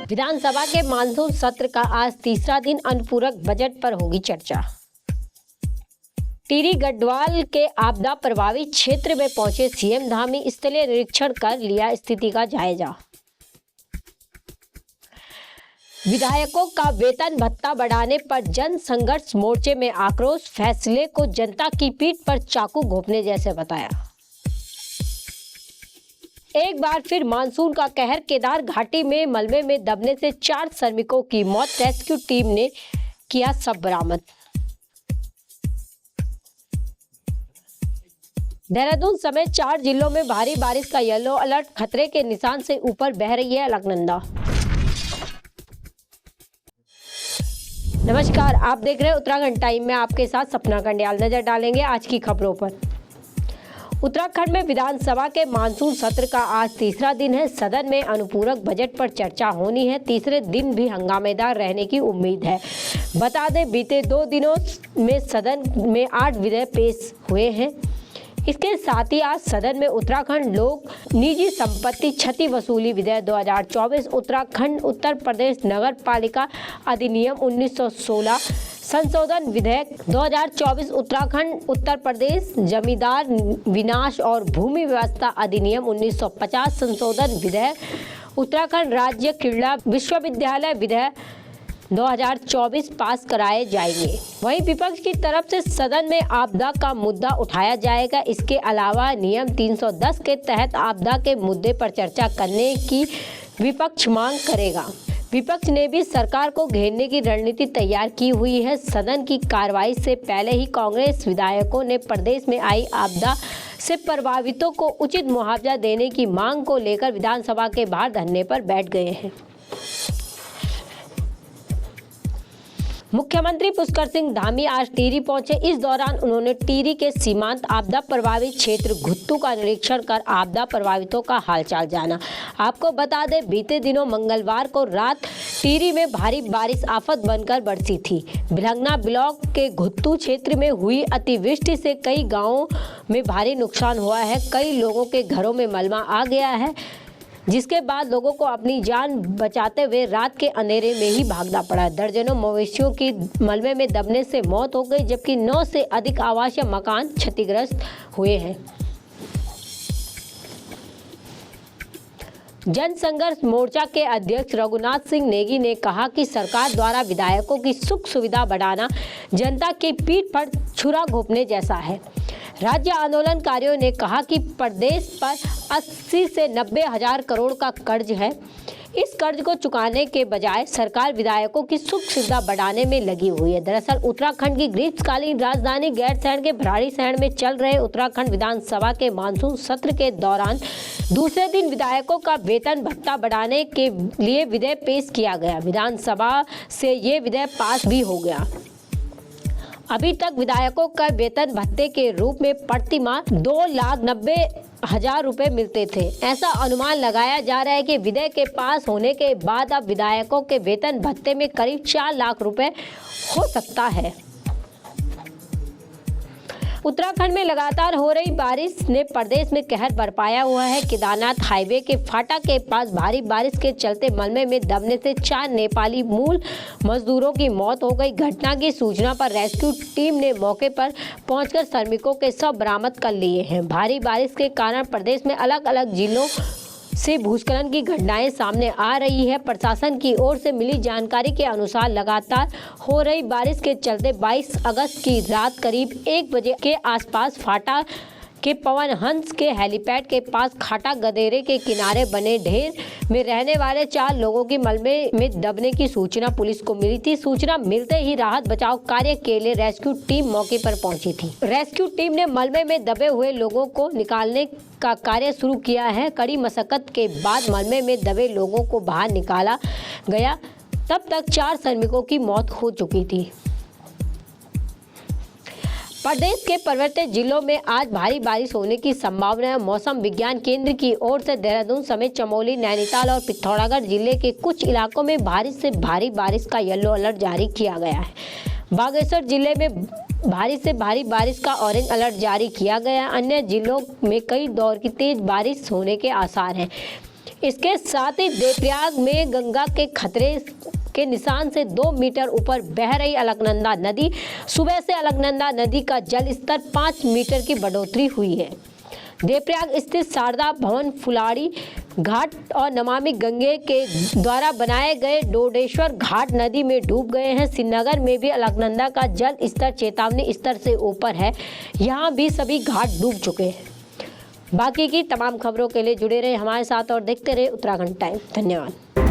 विधानसभा के मानसून सत्र का आज तीसरा दिन अनुपूरक बजट पर होगी चर्चा। टिहरी गढ़वाल के आपदा प्रभावित क्षेत्र में पहुंचे सीएम धामी स्थलीय निरीक्षण कर लिया स्थिति का जायजा। विधायकों का वेतन भत्ता बढ़ाने पर जन संघर्ष मोर्चे में आक्रोश, फैसले को जनता की पीठ पर चाकू घोंपने जैसे बताया। एक बार फिर मानसून का कहर, केदार घाटी में मलबे में दबने से 4 श्रमिकों की मौत, रेस्क्यू टीम ने किया सब बरामद। देहरादून समेत 4 जिलों में भारी बारिश का येलो अलर्ट, खतरे के निशान से ऊपर बह रही है अलकनंदा। नमस्कार, आप देख रहे हैं उत्तराखंड टाइम में आपके साथ सपना कंडियाल। नजर डालेंगे आज की खबरों पर। उत्तराखंड में विधानसभा के मानसून सत्र का आज तीसरा दिन है। सदन में अनुपूरक बजट पर चर्चा होनी है। तीसरे दिन भी हंगामेदार रहने की उम्मीद है। बता दें, बीते 2 दिनों में सदन में 8 विधेयक पेश हुए हैं। इसके साथ ही आज सदन में उत्तराखंड लोक निजी संपत्ति क्षति वसूली विधेयक 2024, उत्तराखंड उत्तर प्रदेश नगर पालिका अधिनियम 1916 संशोधन विधेयक 2024, उत्तराखंड उत्तर प्रदेश जमींदार विनाश और भूमि व्यवस्था अधिनियम 1950 संशोधन विधेयक, उत्तराखंड राज्य क्रीड़ा विश्वविद्यालय विधेयक 2024 पास कराए जाएंगे। वहीं विपक्ष की तरफ से सदन में आपदा का मुद्दा उठाया जाएगा। इसके अलावा नियम 310 के तहत आपदा के मुद्दे पर चर्चा करने की विपक्ष मांग करेगा। विपक्ष ने भी सरकार को घेरने की रणनीति तैयार की हुई है। सदन की कार्रवाई से पहले ही कांग्रेस विधायकों ने प्रदेश में आई आपदा से प्रभावितों को उचित मुआवजा देने की मांग को लेकर विधानसभा के बाहर धरने पर बैठ गए हैं। मुख्यमंत्री पुष्कर सिंह धामी आज टिहरी पहुंचे। इस दौरान उन्होंने टिहरी के सीमांत आपदा प्रभावित क्षेत्र घुत्तू का निरीक्षण कर आपदा प्रभावितों का हालचाल जाना। आपको बता दें, बीते दिनों मंगलवार को रात टिहरी में भारी बारिश आफत बनकर बरसी थी। भिलंगना ब्लॉक के घुत्तू क्षेत्र में हुई अतिवृष्टि से कई गाँवों में भारी नुकसान हुआ है। कई लोगों के घरों में मलबा आ गया है, जिसके बाद लोगों को अपनी जान बचाते हुए रात के अंधेरे में ही भागना पड़ा। दर्जनों मवेशियों की मलबे में दबने से मौत हो गई, जबकि 9 से अधिक आवासीय मकान क्षतिग्रस्त हुए हैं। जन संघर्ष मोर्चा के अध्यक्ष रघुनाथ सिंह नेगी ने कहा कि सरकार द्वारा विधायकों की सुख सुविधा बढ़ाना जनता की पीठ पर छुरा घोंपने जैसा है। राज्य आंदोलनकारियों ने कहा कि प्रदेश पर 80 से 90 हजार करोड़ का कर्ज है। इस कर्ज को चुकाने के बजाय सरकार विधायकों की सुख सुविधा बढ़ाने में लगी हुई है। दरअसल उत्तराखंड की ग्रीष्मकालीन राजधानी गैरसैंण के भराड़ीसैंण में चल रहे उत्तराखंड विधानसभा के मानसून सत्र के दौरान दूसरे दिन विधायकों का वेतन भत्ता बढ़ाने के लिए विधेयक पेश किया गया। विधानसभा से ये विधेयक पास भी हो गया। अभी तक विधायकों का वेतन भत्ते के रूप में प्रति माह 2,90,000 रुपए मिलते थे। ऐसा अनुमान लगाया जा रहा है कि विधेयक के पास होने के बाद अब विधायकों के वेतन भत्ते में करीब 4 लाख रुपए हो सकता है। उत्तराखंड में लगातार हो रही बारिश ने प्रदेश में कहर बरपाया हुआ है। केदारनाथ हाईवे के फाटा के पास भारी बारिश के चलते मलबे में दबने से 4 नेपाली मूल मजदूरों की मौत हो गई। घटना की सूचना पर रेस्क्यू टीम ने मौके पर पहुंचकर श्रमिकों के शव बरामद कर लिए हैं। भारी बारिश के कारण प्रदेश में अलग अलग जिलों से भूस्खलन की घटनाएं सामने आ रही है। प्रशासन की ओर से मिली जानकारी के अनुसार लगातार हो रही बारिश के चलते 22 अगस्त की रात करीब 1 बजे के आसपास फाटा के पवन हंस के हेलीपैड के पास खाटा गदेरे के किनारे बने ढेर में रहने वाले 4 लोगों की मलबे में दबने की सूचना पुलिस को मिली थी। सूचना मिलते ही राहत बचाव कार्य के लिए रेस्क्यू टीम मौके पर पहुंची थी। रेस्क्यू टीम ने मलबे में दबे हुए लोगों को निकालने का कार्य शुरू किया है। कड़ी मशक्कत के बाद मलबे में दबे लोगों को बाहर निकाला गया। तब तक 4 श्रमिकों की मौत हो चुकी थी। प्रदेश के पर्वतीय जिलों में आज भारी बारिश होने की संभावना है। मौसम विज्ञान केंद्र की ओर से देहरादून समेत चमोली, नैनीताल और पिथौरागढ़ जिले के कुछ इलाकों में बारिश से भारी बारिश का येलो अलर्ट जारी किया गया है। बागेश्वर जिले में भारी से भारी बारिश का ऑरेंज अलर्ट जारी किया गया। अन्य जिलों में कई दौर की तेज बारिश होने के आसार हैं। इसके साथ ही देवप्रयाग में गंगा के खतरे के निशान से 2 मीटर ऊपर बह रही अलकनंदा नदी, सुबह से अलकनंदा नदी का जल स्तर 5 मीटर की बढ़ोतरी हुई है। देवप्रयाग स्थित शारदा भवन, फुलाड़ी घाट और नमामि गंगे के द्वारा बनाए गए डोडेश्वर घाट नदी में डूब गए हैं। श्रीनगर में भी अलकनंदा का जल स्तर चेतावनी स्तर से ऊपर है, यहाँ भी सभी घाट डूब चुके हैं। बाकी की तमाम खबरों के लिए जुड़े रहे हमारे साथ और देखते रहे उत्तराखंड टाइम। धन्यवाद।